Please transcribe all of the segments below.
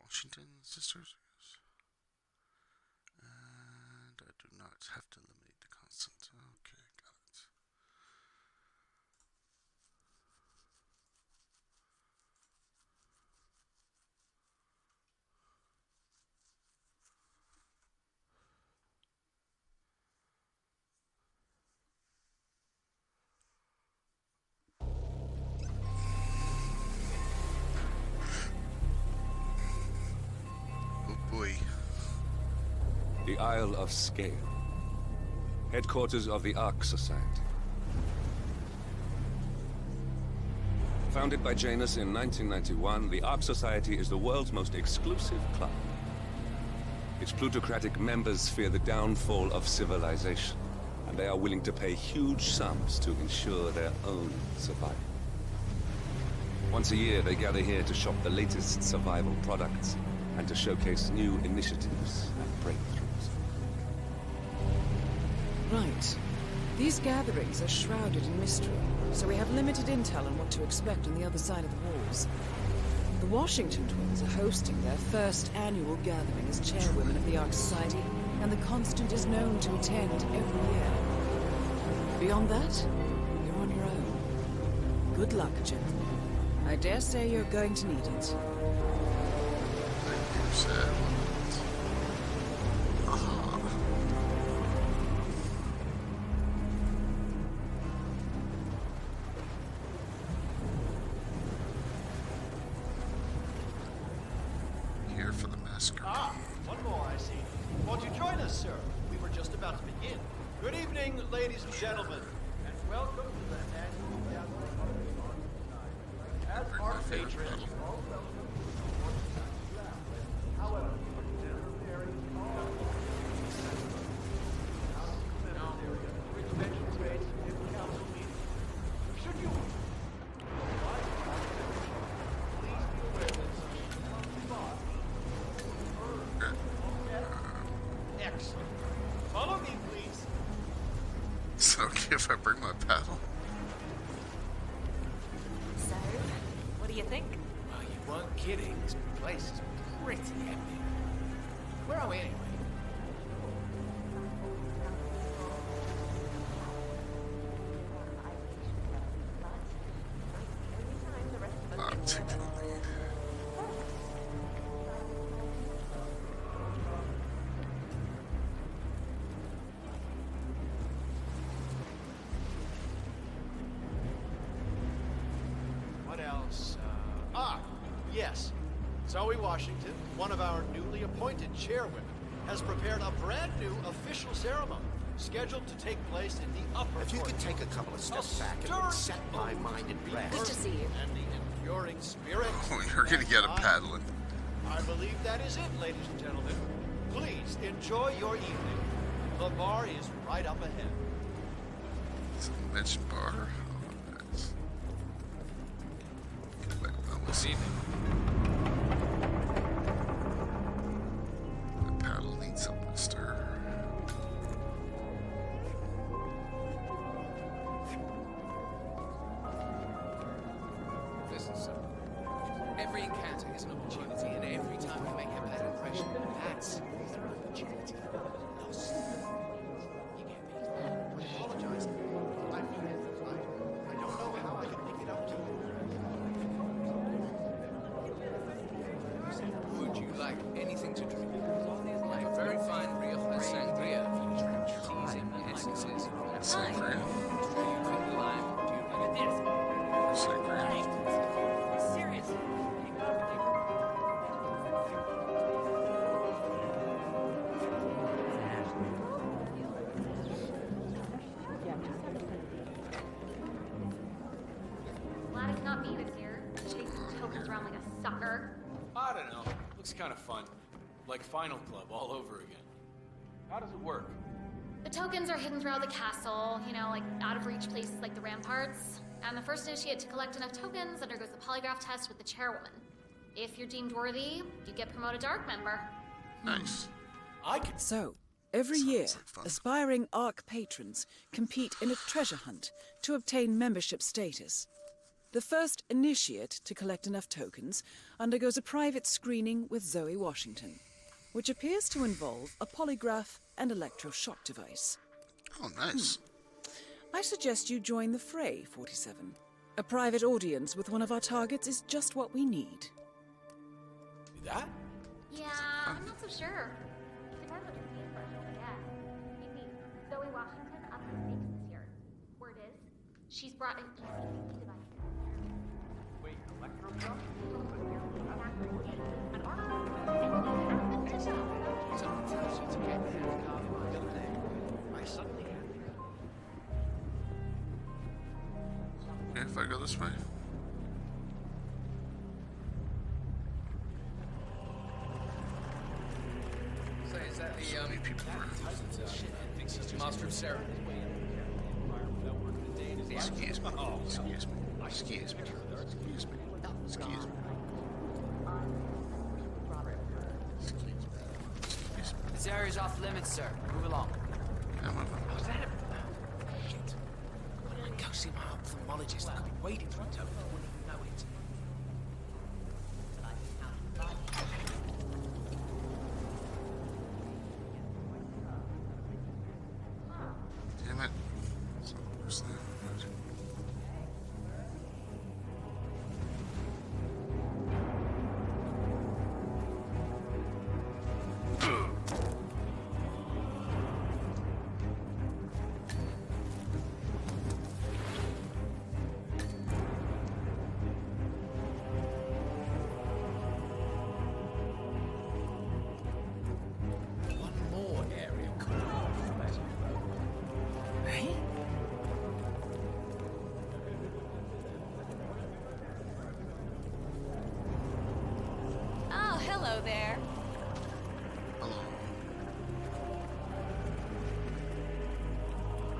Washington sisters. And I do not have to eliminate the constant. Okay, got it. Oh boy. The Isle of Scale, headquarters of the Ark Society. Founded by Janus in 1991, the Ark Society is the world's most exclusive club. Its plutocratic members fear the downfall of civilization, and they are willing to pay huge sums to ensure their own survival. Once a year, they gather here to shop the latest survival products and to showcase new initiatives and breakthroughs. Right. These gatherings are shrouded in mystery, so we have limited intel on what to expect on the other side of the walls. The Washington twins are hosting their first annual gathering as chairwomen of the Ark Society, and the Constant is known to attend every year. Beyond that, you're on your own. Good luck, gentlemen. I dare say you're going to need it. Here for the massacre. One more, I see. Won't you join us, sir? We were just about to begin. Good evening, ladies and gentlemen, and welcome to the annual gathering of the Ark Society. As our patrons, all welcome to the Ark Society ground. However, necessary out of the cemetery of the convention space in the council meeting. Should you please be aware that some thought. Excellent. Follow me, please. Is it okay if I bring my paddle? So, what do you think? Well, you weren't kidding. This place is pretty epic. Where are we anyway? Taking the lead. What else? Yes. Zoe Washington, one of our newly appointed chairwomen, has prepared a brand new official ceremony scheduled to take place in the upper If you could courtyard. take a couple of steps back, it Stirring would set my mind at rest. Good to see you. And the enduring spirit. Oh, you're gonna get a and paddling. I believe that is it, ladies and gentlemen. Please enjoy your evening. The bar is right up ahead. It's a mention bar. Oh, nice. This evening. The paddle needs something to stir. Listen, sir. Every encounter is an opportunity, and every time we make a better impression, that's an opportunity lost. You get me? I apologize. I don't know how I can make it up to you. Would you like anything to drink? I have a very fine Rioja sangria. Teasing essences. Sangria. Cucumber lime. Do you have this? Sangria. Glad I cannot be this year. Chasing tokens around like a sucker. I don't know. Looks kind of fun. Like Final Club all over again. How does it work? The tokens are hidden throughout the castle, you know, like out of reach places like the ramparts. And the first initiate to collect enough tokens undergoes the polygraph test with the chairwoman. If you're deemed worthy, you get promoted to Ark member. Nice. I can. So, every Sounds year, like fun. aspiring Ark patrons compete in a treasure hunt to obtain membership status. The first initiate to collect enough tokens undergoes a private screening with Zoe Washington, which appears to involve a polygraph and electroshock device. Oh, nice. I suggest you join the fray, 47. A private audience with one of our targets is just what we need. Do that? Yeah, I'm not so sure. Depends what your paintbrush will get. You see, Zoe Washington up the stakes this year. Word is, she's brought an ECP device. Wait, electroshock? Something tells you to get there. The other day, I suddenly had Okay, if I go this way. So is that So many people were. Master of Ceremony? Excuse me. Excuse me. Excuse me. Excuse me. Excuse me. This area's off limits, sir. Move along. Come on. Was that a... Shit. Why didn't I go see my ophthalmologist? I could be waiting for a token. I wouldn't even know it. Damn it. So, where's that? One more area could Hey? Oh, hello there. Hello.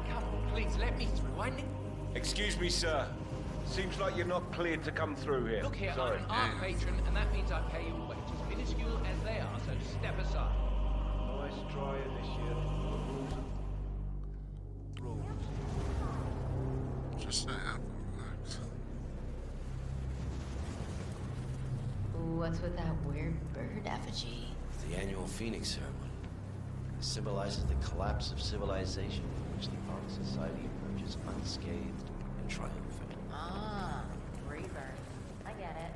Come, please, let me through. I need... Excuse me, sir. Seems like you're not cleared to come through here. Look here, Sorry. I'm an art patron, and that means I pay your wages, minuscule as they are, so step aside. Nice try initiate. Rules. Just say relax. What's with that weird bird effigy? The annual Phoenix ceremony. It symbolizes the collapse of civilization, from which the Art Society emerges unscathed and triumphant. Ah, rebirth. I get it.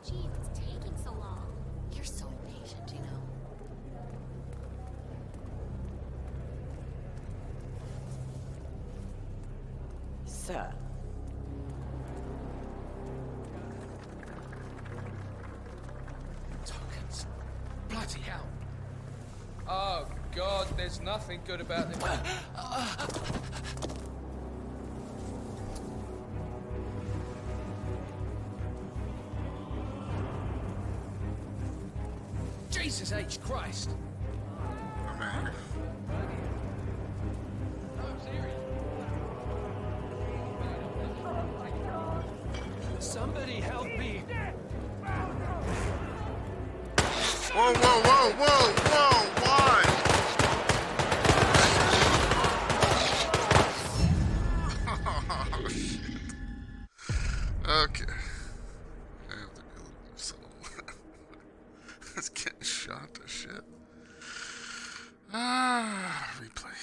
Gee, it's taking so long. You're so impatient, you know. Sir. Tokens. Bloody hell. Oh, God, there's nothing good about them. Jesus H. Christ. I'm out here. No, I'm serious. Somebody help me. Whoa, whoa, whoa, whoa, whoa, why? Oh, shit. Okay. I have to be a little more subtle. It's getting shot to shit. Replay.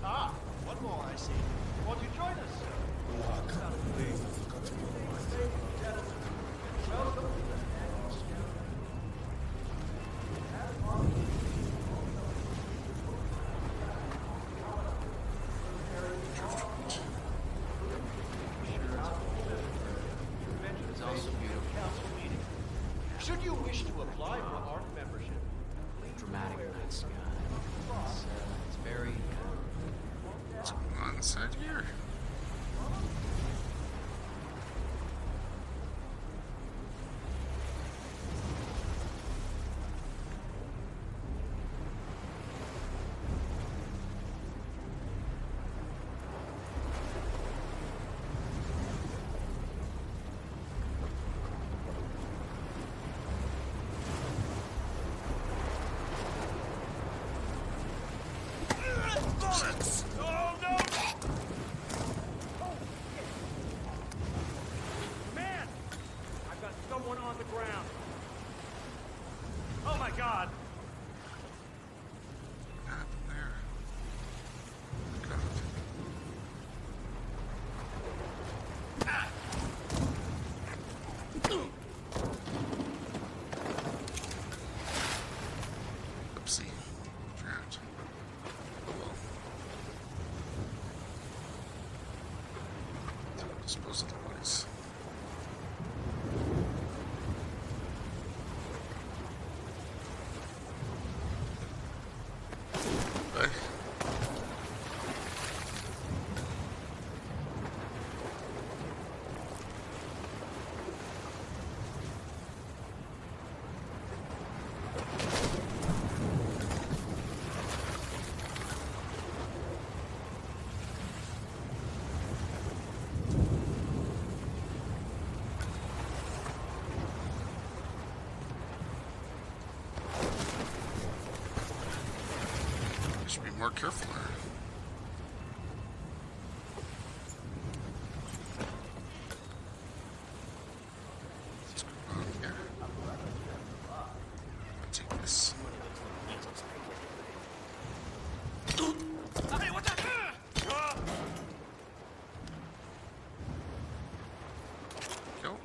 Ah, one more, I see. Won't you join us, sir? Welcome to the It's also beautiful. council meeting. Should you wish to apply for art membership, Dramatic night sky. It's very... What's going on inside here? on the ground. Oh my god! What happened there? God. Oopsie. Drowned. Oh well. Time to dispose of the bodies. Bye. Should be more careful there. What's going on here? I'll take this. Hey, what the? Go.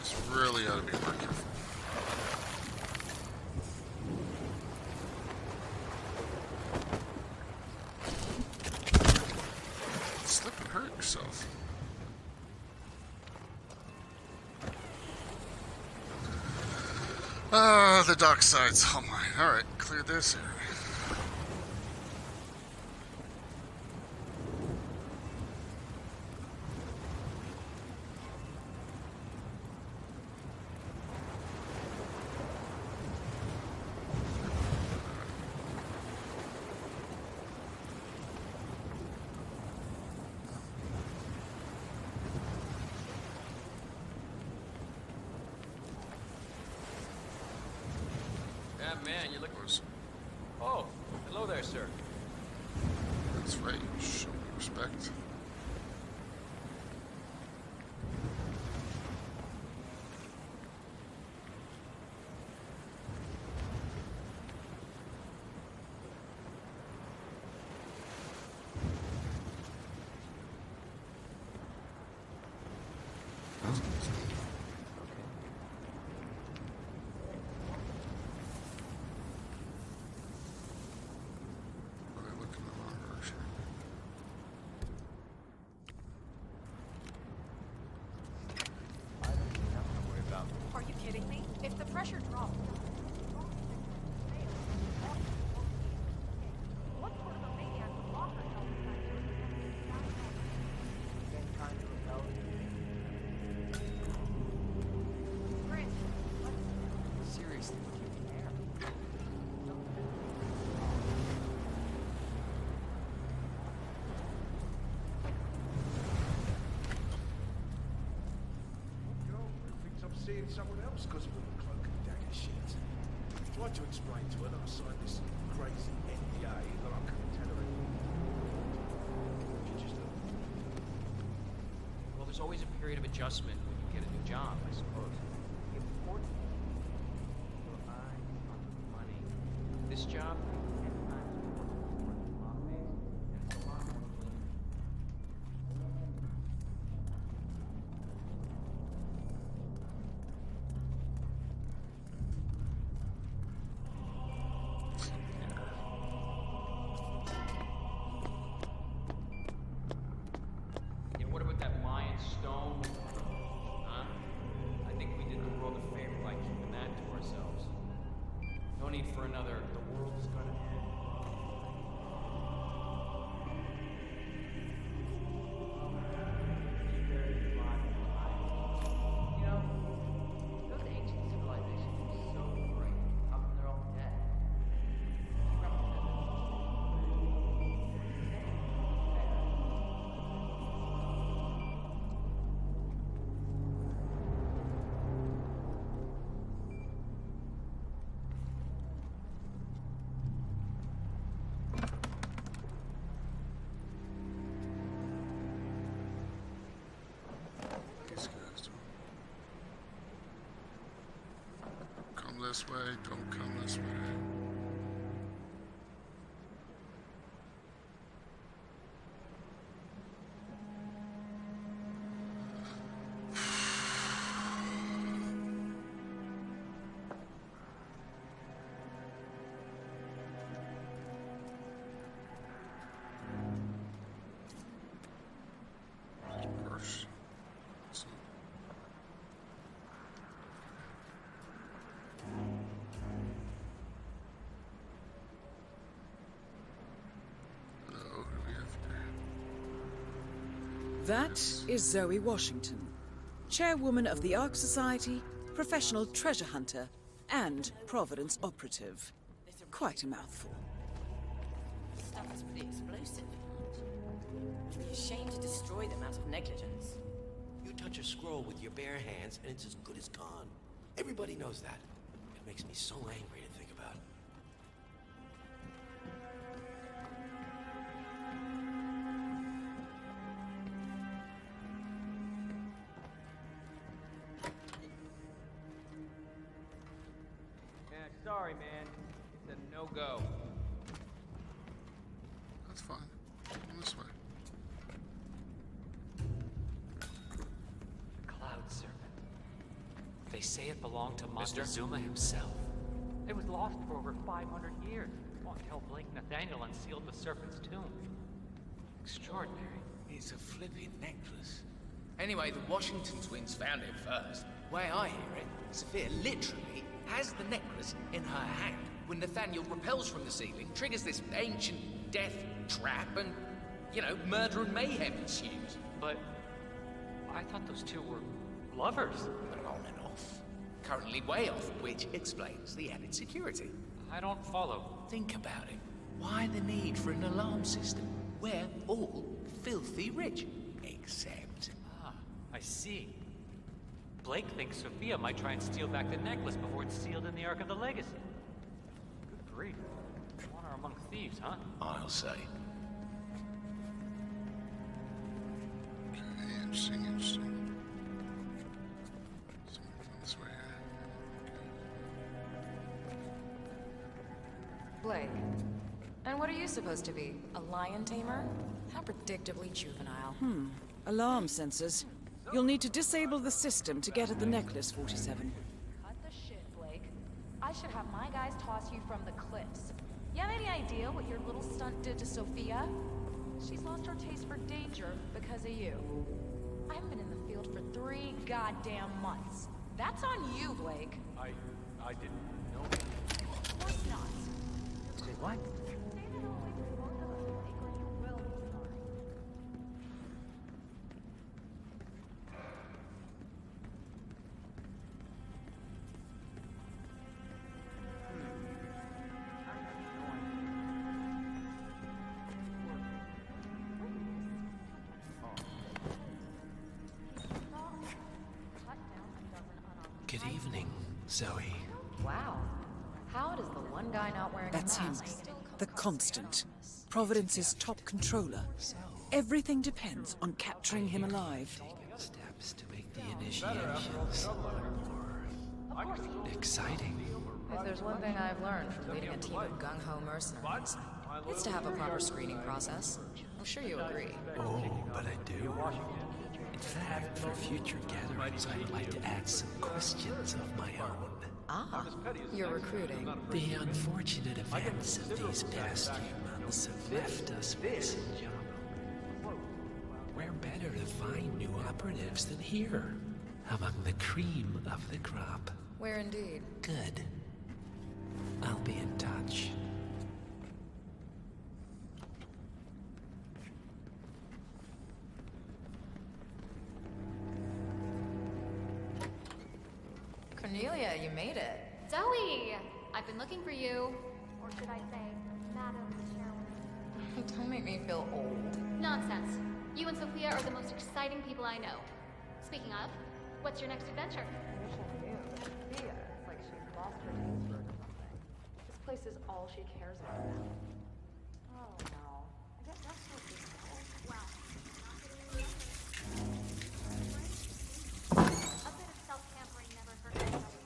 This really ought to be more careful. Slip and hurt yourself. Ah, the dock sides. Oh my. Alright, clear this area. Yeah, man, you look... Was- Oh, hello there, sir. That's right. Show me respect. What are they looking at on her? Are you kidding me? If the pressure drops... What sort of a maniac would lock herself inside Chris, Seriously. Thinks I'm seeing someone else because of all the cloak and dagger shit. Tried to explain to her that I signed this crazy NDA, but I couldn't tell her anything. She just Well, there's always a period of adjustment when you get a new job, I suppose. The important thing is your eyes on the money. This job is 10 times more important than office, and it's a lot more clean. Yeah, what about that Mayan stone? Huh? I think we did the world a favor by keeping that to ourselves. No need for another, the world is gonna end. You know, those ancient civilizations were so great. this way. Don't come this way. Purse. Some who do we have here? That is Zoe Washington, chairwoman of the Ark Society, professional treasure hunter, and Providence operative. Quite a mouthful. Stuff is pretty explosive. It'd be a shame to destroy them out of negligence. You touch a scroll with your bare hands, and it's as good as gone. Everybody knows that. It makes me so angry to think about. Yeah, sorry, man. It's a no-go. That's fine. Come this way. Cloud Serpent. They say it belonged to Montezuma himself. It was lost for over 500 years. Until Blake Nathaniel unsealed the Serpent's tomb. Extraordinary. It's a flipping necklace. Anyway, the Washington twins found it first. Way I hear it, Sophia literally has the necklace in her hand when Nathaniel repels from the ceiling, triggers this ancient death trap, and, you know, murder and mayhem ensues. But I thought those two were lovers. But on and off. Currently way off, which explains the added security. I don't follow. Think about it. Why the need for an alarm system? We're all filthy rich. Except... Ah, I see. Blake thinks Sophia might try and steal back the necklace before it's sealed in the Ark of the Legacy. Good grief. Honor among thieves, huh? I'll say. Okay, interesting, interesting. Someone come this way here. Blake. And what are you supposed to be? A lion tamer? How predictably juvenile. Alarm sensors. You'll need to disable the system to get at the necklace, 47. Cut the shit, Blake. I should have my guys toss you from the cliffs. You have any idea what your little stunt did to Sophia? She's lost her taste for danger because of you. I haven't been in the field for 3 goddamn months. That's on you, Blake. I didn't know. Of course not. Say what? David always both of us, Blake, or you will be sorry. Good evening, Zoe. Wow. How does the one guy not wearing That's a him. mask still come The across Constant. anonymous? Providence's top controller. Everything depends on capturing him alive. Steps to make the initiations more exciting. If there's one thing I've learned from leading a team of gung-ho mercenaries, it's to have a proper screening process. I'm sure you agree. Oh, but I do. In fact, for future gatherings, I'd like to add some questions of my own. Ah, you're recruiting. The unfortunate events of these past few months have left us missing John. Where better to find new operatives than here, among the cream of the crop? Where indeed? Good. I'll be in touch. Cornelia, you made it. Zoe! I've been looking for you. Or should I say, Madam Chairwoman. Don't make me feel old. Nonsense. You and Sophia are the most exciting people I know. Speaking of, what's your next adventure? Sophia, it's like she lost her taste for it or something. This place is all she cares about now. Oh no. I guess that's what this is. Well, not getting you a bit of self-pampering never hurt anybody.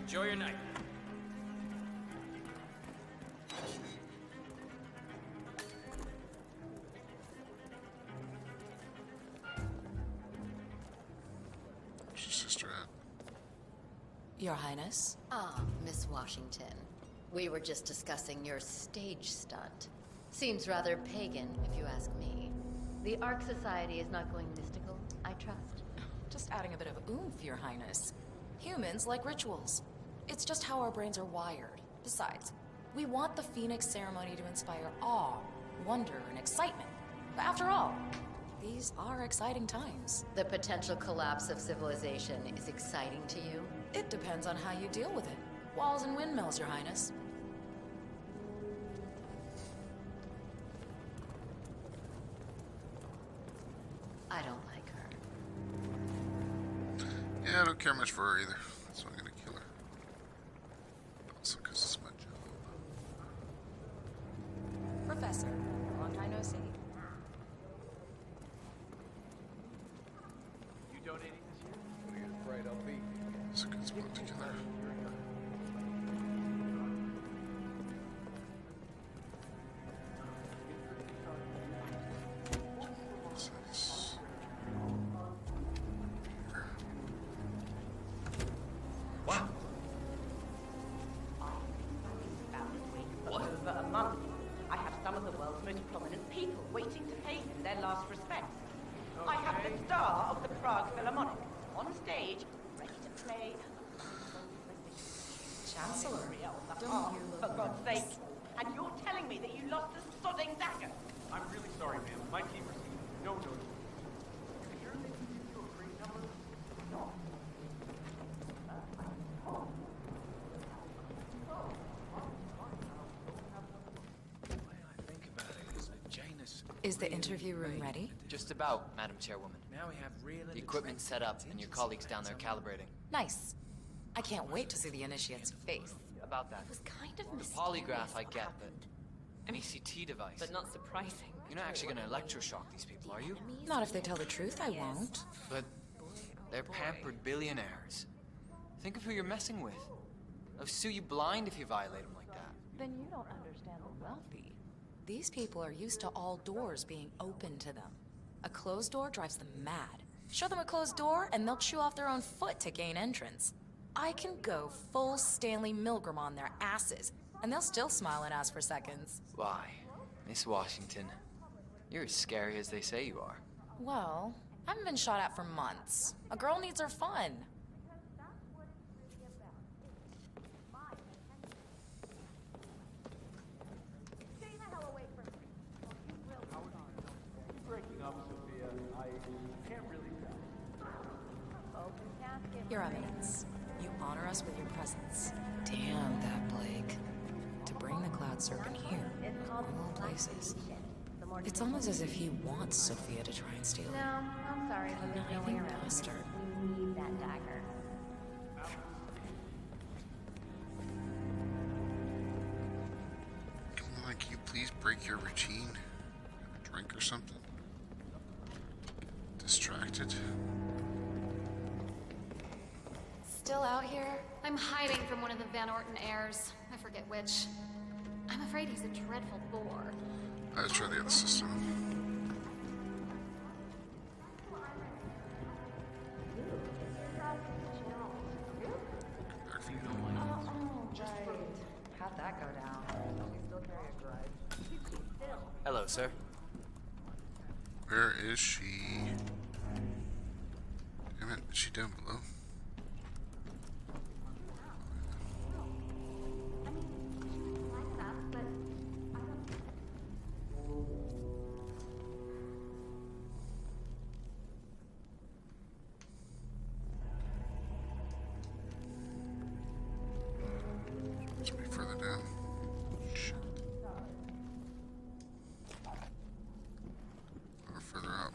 Enjoy your night. Where's your sister at? Your Highness? Ah, Miss Washington. We were just discussing your stage stunt. Seems rather pagan, if you ask me. The Ark Society is not going mystical, I trust. Just adding a bit of oomph, Your Highness. Humans like rituals. It's just how our brains are wired. Besides, we want the Phoenix ceremony to inspire awe, wonder, and excitement. But after all, these are exciting times. The potential collapse of civilization is exciting to you? It depends on how you deal with it. Walls and windmills, Your Highness. I don't like her. Yeah, I don't care much for her either. That's why I'm gonna kill her. Also, because it's my job. Professor, long time no see. You donating this year? What are you afraid I'll be? It's a good spot to kill her. Wow. For over a month. I have some of the world's most prominent people waiting to pay him their last respects. I have the star of the Prague Philharmonic on stage, ready to play. Chancellor, Don't you look for God's sake. And you're telling me that you lost the sodding dagger? I'm really sorry, ma'am. My team received no notice. You're making me feel a great number? No. Is the interview room ready? Just about, Madam Chairwoman. Now we have real The equipment's set up, and your colleagues down there calibrating. Nice. I can't wait to see the initiate's face. About that. It was kind of The polygraph I get, but an ECT device. but not surprising. You're not actually gonna electroshock these people, are you? Not if they tell the truth, I won't. But they're pampered billionaires. Think of who you're messing with. They'll sue you blind if you violate them like that. Then you don't understand the wealthy. These people are used to all doors being open to them. A closed door drives them mad. Show them a closed door, and they'll chew off their own foot to gain entrance. I can go full Stanley Milgram on their asses, and they'll still smile and ask for seconds. Why, Miss Washington, you're as scary as they say you are. Well, I haven't been shot at for months. A girl needs her fun. Breaking up, Sophia. I can't really tell. Your Eminence, you honor us with your presence. Damn that Blake. To bring the Cloud Serpent here, of all places. It's almost as if he wants Sophia to try and steal No, it. I'm sorry, but there's no way Conniving around it. bastard. We need that dagger. Come on, can you please break your routine? Have a drink or something? Distracted. Still out here? I'm hiding from one of the Van Orton heirs. I forget which. I'm afraid he's a dreadful bore. Let's try the other system. How'd that go down? Still carry a grudge. Hello, sir. Where is she? Damn it, is she down below? Must be further down. Shit. Or further up.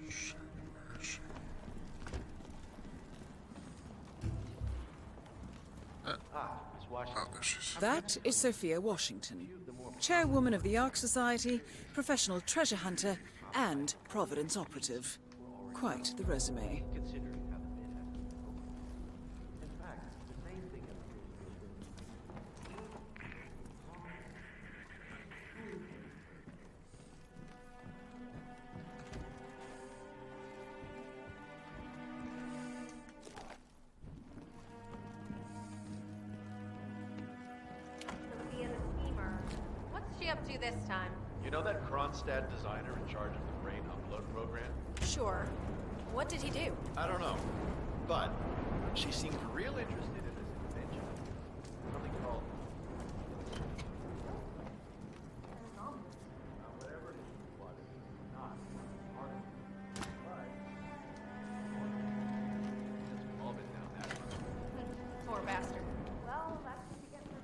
Shit, where is she? Ah, Miss Washington. Oh, there she is. That is Sophia Washington, chairwoman of the Ark Society, professional treasure hunter, and Providence operative. Quite the resume. Considering how the bid has been opened. In fact, the same thing appears to have been. Sophia the schemer. What's she up to this time? You know that Kronstadt designer in charge of the brain upload program? Sure. What did he do? I don't know, but she seemed real interested in this invention. Something called... whatever it was, not part of it. But... since we've all been down that road. Poor bastard. Well, that's what you get for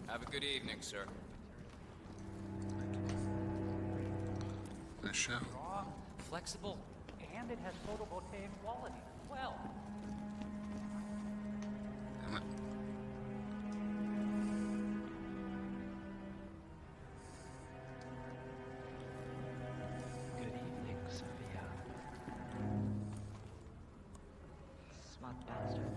Have a good evening, sir. Nice show. Raw, flexible, and it has photovoltaic quality as well. Damn it. Good evening, Sophia. Smart bastard.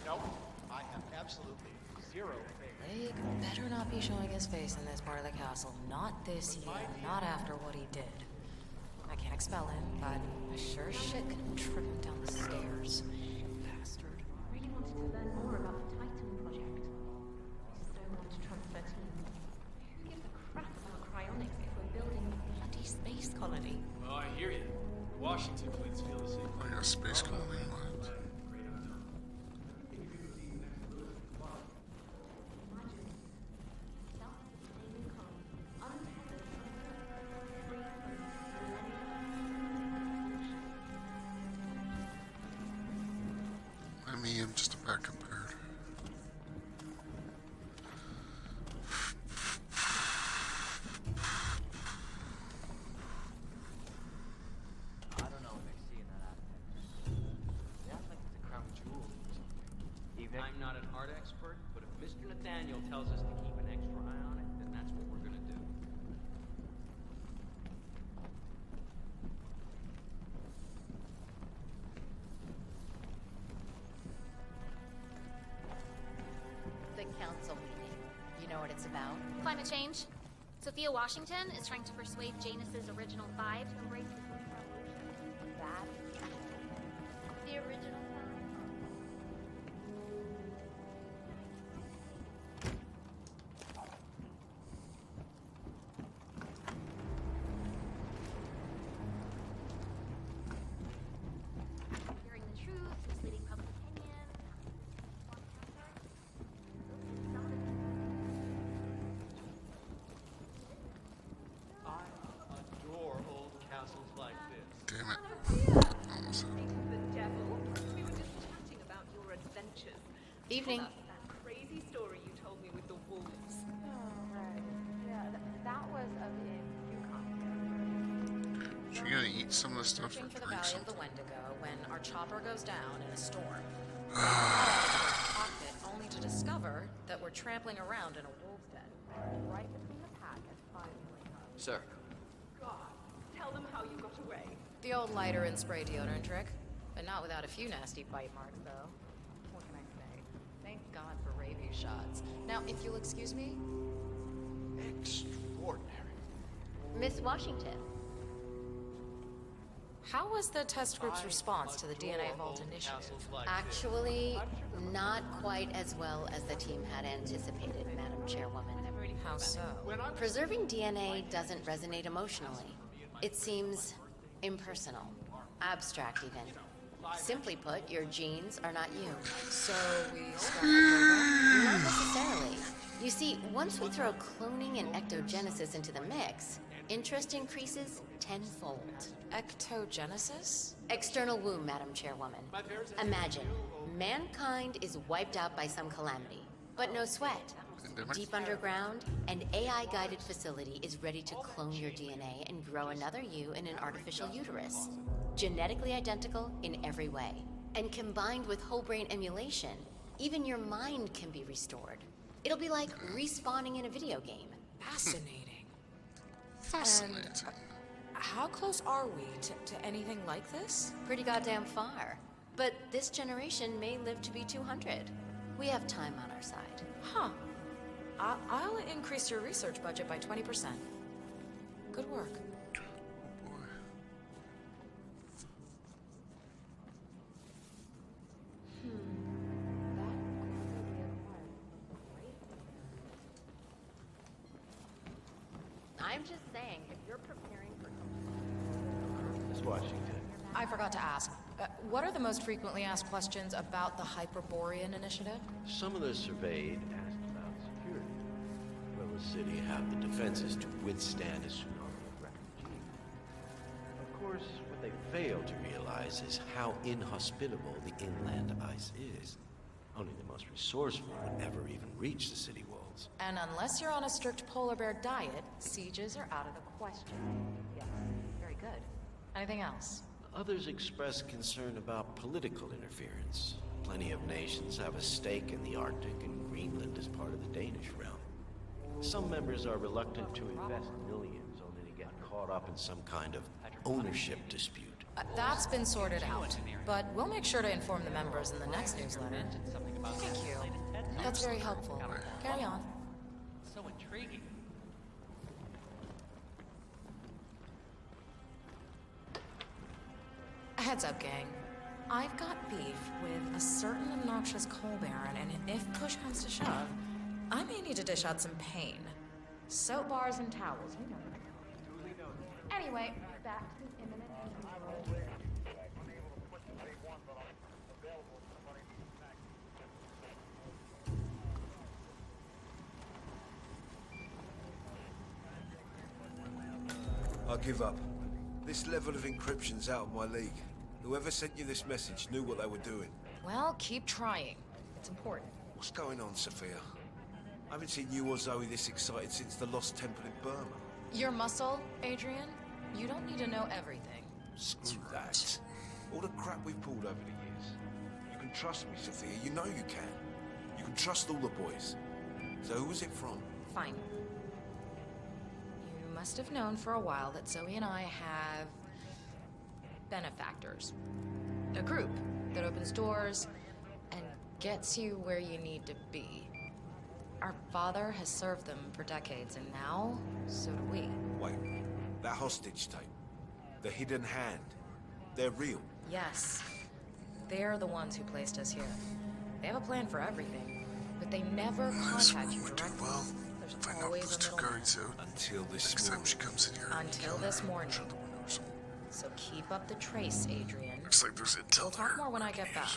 Nope, I have absolutely zero faith. Blake better not be showing his face in this part of the castle. Not this year. Not after what he did. I can't expel him, but I sure as shit can trip him down the stairs. Bastard. Really wanted to learn more about the Titan project. I so want to transfer teams. Who gives a crap about cryonics if we're building a bloody space colony? Oh, I hear you. Washington twins feel the same. Like a space colony. What? I mean, I'm just about compared. I don't know what they see in that artifact. They act like it's a crown jewel or something. Even I'm not an art expert, but if Mr. Nathaniel tells us to keep an extra eye on it, then that's what we're gonna do. The council meeting. You know what it's about? Climate change. Sophia Washington is trying to persuade Janus's original five to embrace the Green Revolution. Bad. The original Hearing the truth, misleading public opinion. I adore old castles like this. Damn it. Almost. The devil. We were just chatting about your adventures. Evening. Tell us that crazy story you told me with the wolves. Oh, right. Yeah, that was of in Yukon. She gonna eat some of the stuff or Searching for the drink Valley of the something? Wendigo when our chopper goes down in a storm. Cockpit, only to discover that we're trampling around in a wolf's den. Right between the pack and finally. Sir. God, tell them how you got away. The old lighter and spray deodorant trick. But not without a few nasty bite marks, though. What can I say? Thank God for rabies shots. Now, if you'll excuse me. Extraordinary. Miss Washington. How was the test group's response to the DNA Vault initiative? Actually, not quite as well as the team had anticipated, Madam Chairwoman. How so? Preserving DNA doesn't resonate emotionally. It seems impersonal, abstract even. Simply put, your genes are not you. So we start the program? Not necessarily. You see, once we throw cloning and ectogenesis into the mix, interest increases tenfold. Ectogenesis? External womb, Madam Chairwoman. Imagine, mankind is wiped out by some calamity, but no sweat. Deep underground, an AI-guided facility is ready to clone your DNA and grow another you in an artificial uterus. Genetically identical in every way. And combined with whole brain emulation, even your mind can be restored. It'll be like respawning in a video game. Fascinating. Fascinating. And how close are we to anything like this? Pretty goddamn far. But this generation may live to be 200. We have time on our side. Huh. I'll increase your research budget by 20%. Good work. I'm just saying, if you're preparing for... Miss Washington. I forgot to ask. What are the most frequently asked questions about the Hyperborean initiative? Some of the surveyed asked about security. Will the city have the defenses to withstand a tsunami of refugees? Of course, what they fail to realize is how inhospitable the inland ice is. Only the most resourceful would ever even reach the city walls. And unless you're on a strict polar bear diet, sieges are out of the question. Yes, very good. Anything else? Others express concern about political interference. Plenty of nations have a stake in the Arctic, and Greenland is part of the Danish realm. Some members are reluctant to invest millions only to get caught up in some kind of ownership dispute. That's been sorted out, but we'll make sure to inform the members in the next newsletter. Thank you. That's very helpful. Carry on. So intriguing. Heads up, gang. I've got beef with a certain obnoxious coal baron, and if push comes to shove, I may need to dish out some pain. Soap bars and towels, we know. Anyway, back to the imminent... I give up. This level of encryption's out of my league. Whoever sent you this message knew what they were doing. Well, keep trying. It's important. What's going on, Sophia? I haven't seen you or Zoe this excited since the Lost Temple in Burma. Your muscle, Adrian? You don't need to know everything. Screw that. All the crap we've pulled over the years. You can trust me, Sophia. You know you can. You can trust all the boys. So who was it from? Fine. You must have known for a while that Zoe and I have... benefactors. A group that opens doors and gets you where you need to be. Our father has served them for decades, and now, so do we. Wait, that hostage tape. The hidden hand. They're real. Yes. They're the ones who placed us here. They have a plan for everything, but they never contact you directly. Well, There's always a middleman. Until this Next time she comes in here. Until this morning. So keep up the trace, Adrian. Looks like there's intel We'll talk more when I get back.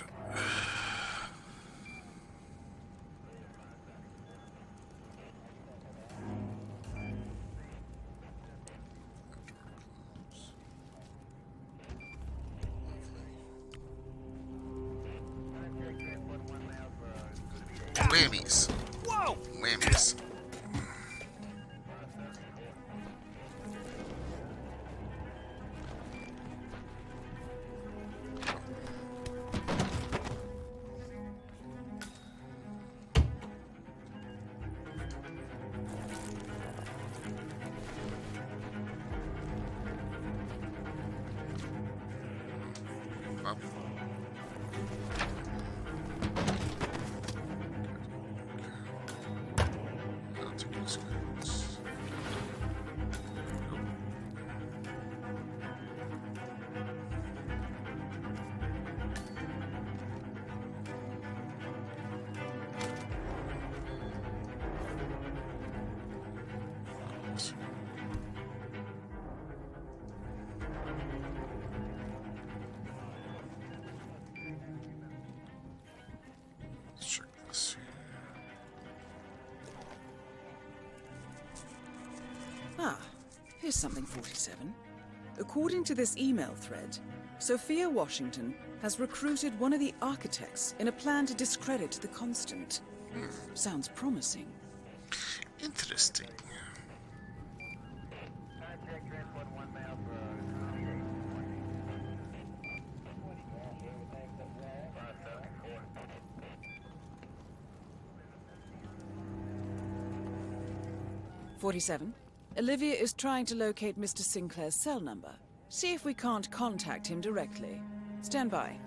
Whammies. Whoa! Whammies. Here's something, 47. According to this email thread, Sophia Washington has recruited one of the architects in a plan to discredit the Constant. Sounds promising. Interesting. "47. Olivia is trying to locate Mr. Sinclair's cell number. See if we can't contact him directly. Stand by."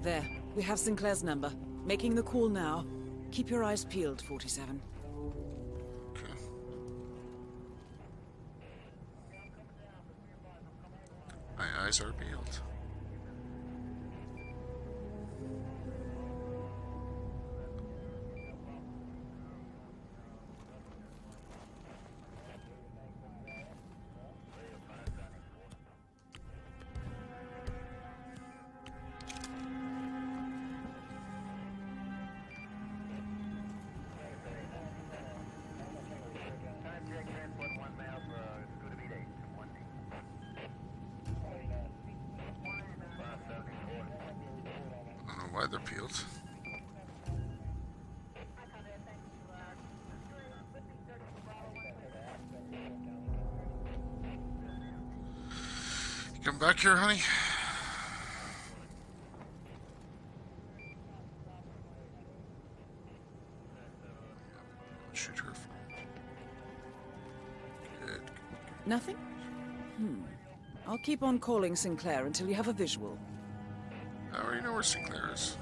There, we have Sinclair's number. Making the call now. Keep your eyes peeled, 47. Okay. My eyes are peeled. I don't know why they're peeled. You come back here, honey? Shoot her. Good. Nothing? I'll keep on calling Sinclair until you have a visual. I already know where Sinclair is.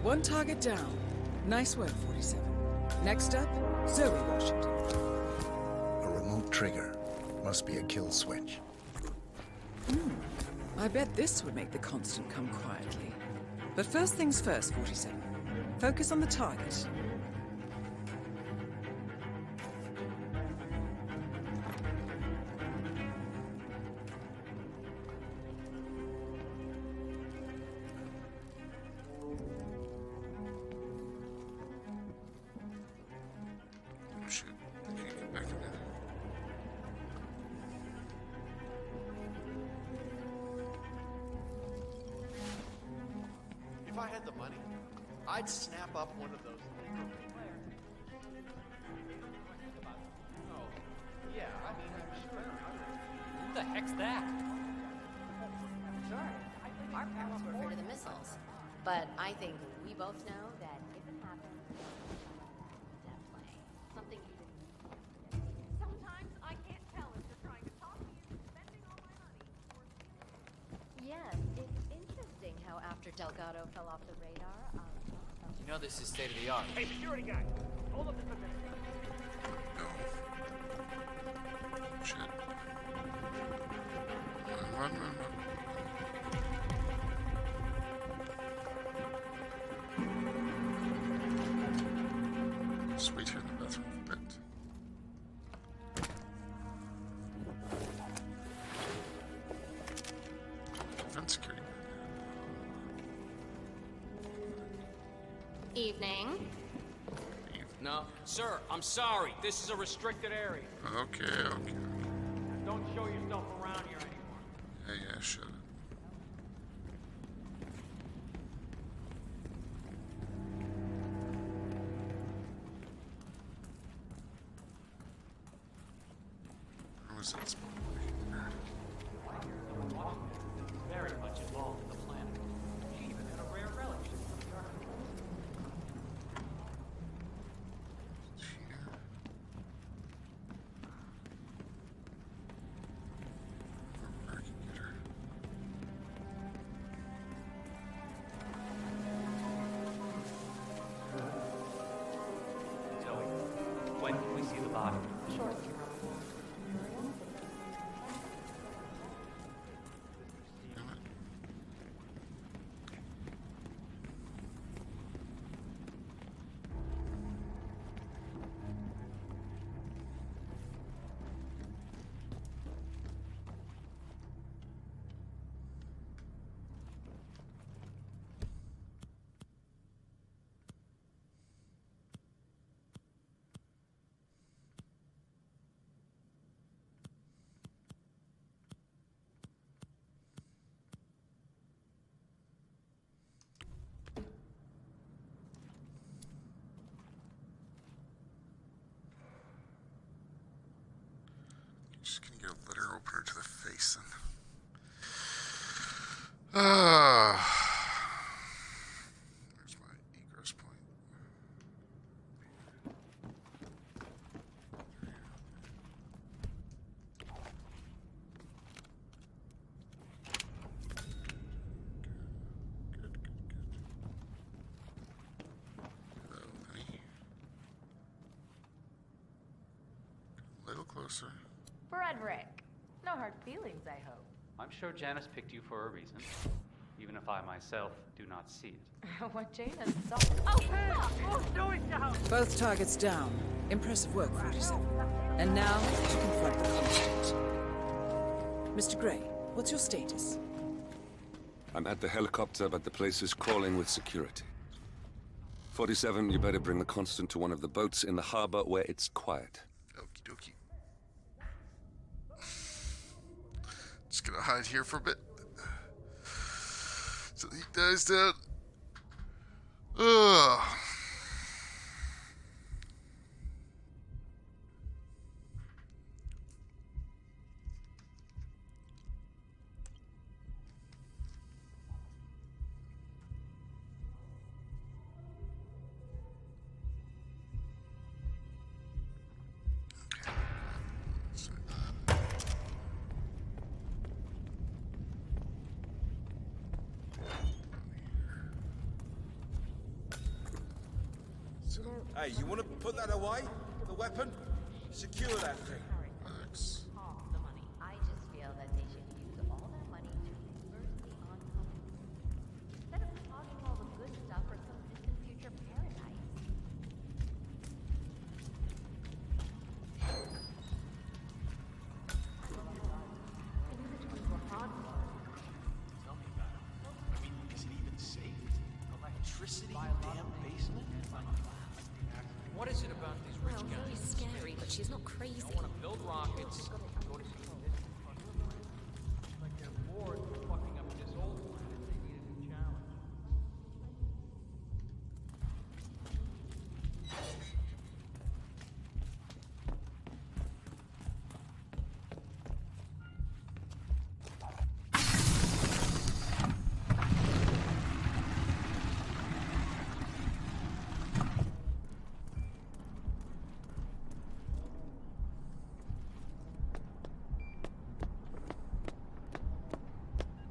One target down. Nice work, 47. Next up, Zoe Washington. A remote trigger. Must be a kill switch. I bet this would make the Constant come quietly. But first things first, 47. Focus on the target. Oh shit. I can't get back in there. If I had the money, I'd snap up one of those. Oh, yeah, I mean, I'm sure. Who the heck's that? Sure. Our parents were afraid of the missiles. But I think we both know that if it happens, definitely something you didn't. Sometimes I can't tell if you're trying to talk me into spending all my money or Yes, it's interesting how after Delgado fell off the radar, You know this is state of the art. Hey, security guy! Hold up this a minute. No. Shit. Run. Just wait here in the bathroom for a bit. Vent security. Evening. No, sir, I'm sorry. This is a restricted area. Okay. Don't show yourself around here anymore. Yeah, shut up. Where was that spot? Very much involved in the planet. She even had a rare relic. Here. see the body. Sure. Just gonna get a letter opener to the face then. There's my egress point. Hello, honey. A little closer. Frederick. No hard feelings, I hope. I'm sure Janice picked you for a reason, even if I myself do not see it. What Janus saw. Oh, fuck! Who's doing now? Both targets down. Impressive work, 47. And now, to confront the conflict. Mr. Gray, what's your status? I'm at the helicopter, but the place is crawling with security. 47, you better bring the Constant to one of the boats in the harbor where it's quiet. Okie dokie. Just gonna hide here for a bit. So he dies down. Ugh. Hey, you want to put that away? The weapon? Secure that thing. Thanks. The money. I just feel that they should use all that money to reverse the oncoming. Instead of hogging all the good stuff for some distant future paradise. I knew the twins were hardcore. Tell me about it. I mean, is it even safe? Electricity in the damn basement? What is it about these rich Well, guys? really scary, but she's not crazy. They want to build rockets, go to see this. Like they're bored with fucking up this old planet. They need a new challenge.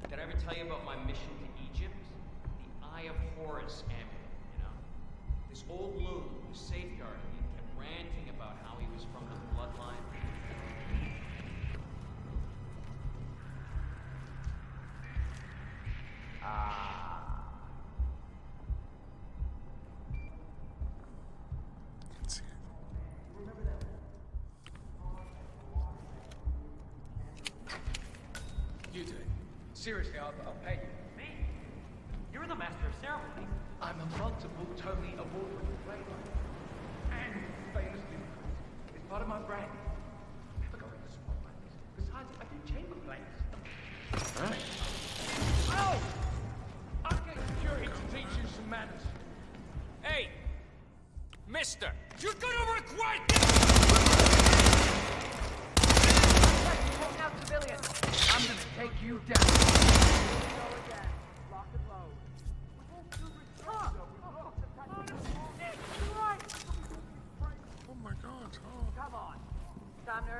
Did I ever tell you about my mission to Egypt? The Eye of Horus amulet, you know? This old loon who was safeguarding me kept ranting about how he was from the bloodline. Can't see it. You do it. Seriously, I'll pay you. Me? You're the master of ceremonies. I'm a multiple Tony award-winning playwright. And famously, it's part of my brand. Never go into spotlights. Besides, I do chamber plays. Right. Oh! I'll get security to teach you some manners. Hey! Mister! You're gonna regret Taking out civilians. I'm gonna take you down. Lock and load. Oh my god. Oh. Come on. Time to earn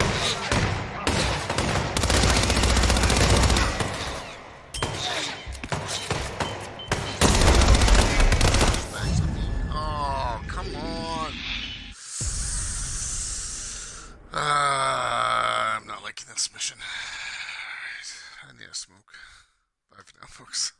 Thanks to me. Oh, come on. this mission. Alright, I need a smoke. Bye for now, folks.